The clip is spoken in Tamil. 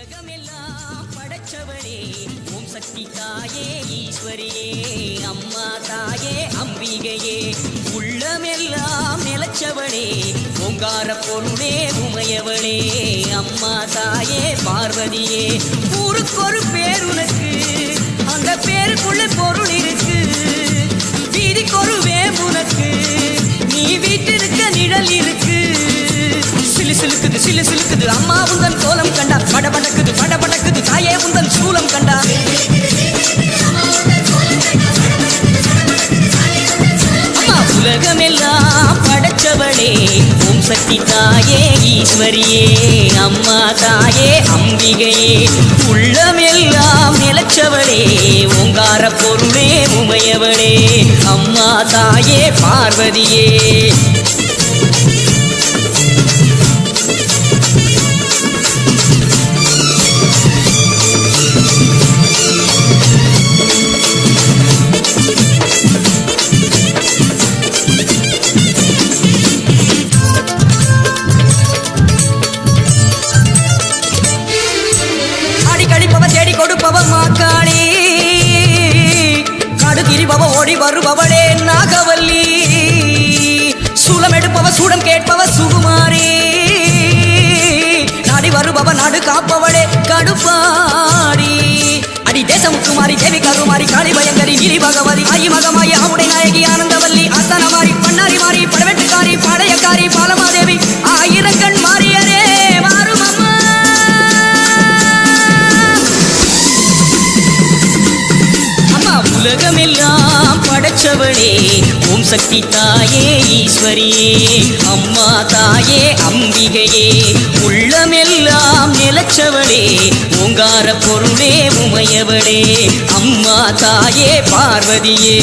உலகமெல்லாம் படைச்சவளே ஓம் சக்தி தாயே ஈஸ்வரியே அம்மா தாயே அம்பிகையே உள்ளமெல்லாம் நிலச்சவளே ஓங்கார பொருளே உமையவளே அம்மா தாயே பார்வதியே ஊருக்கொரு பேர் உனக்கு அந்த பேருக்குள்ள பொருள் இருக்கு வீதிக்கொரு வேம்புனக்கு நீ வீட்டிருக்க நிழல் இருக்கு சிலு சிலுக்குது சிலு சிலுக்குது அம்மா உந்தன் கோலம் கண்டா படபடக்குது படபடக்குது தாயே உந்தன் சூலம் கண்டா அம்மா உலகமெல்லாம் படைச்சவளே ஓம் சக்தி தாயே ஈஸ்வரியே அம்மா தாயே அம்பிகையே உள்ளமெல்லாம் நிலச்சவளே ஓங்கார பொருளே உமையவளே அம்மா தாயே பார்வதியே தேடி கொடுப்பவ மாக்காளி காடு திரிபவ ஓடி வருபவளே நாகவல்லி சூலம் எடுப்பவ சூடம் கேட்பவ சுகுமாரி நாடி வருபவ நாடு காப்பவளே கடுப்பாடி அடி தேசமுக்குமாரி தேவி கருமாரி காளி பயங்கரி நீலி பகவதி ஆயி மகமாயி ஆவுடை நாயகி ஆனந்தவல்லி ஆஸ்தானமாரி பண்ணாரி மாறி படவெட்டுக்காரி படையக்காரி பாலமாதேவி ஆயிரங்கண் மாரியரே மாறும் அம்மா உலகமெல்லாம் படைச்சவளே ஓம் சக்தி தாயே ஈஸ்வரியே அம்மா தாயே அம்பிகையே உள்ளமெல்லாம் நிலச்சவளே ஓங்கார பொருளே உமையவளே அம்மா தாயே பார்வதியே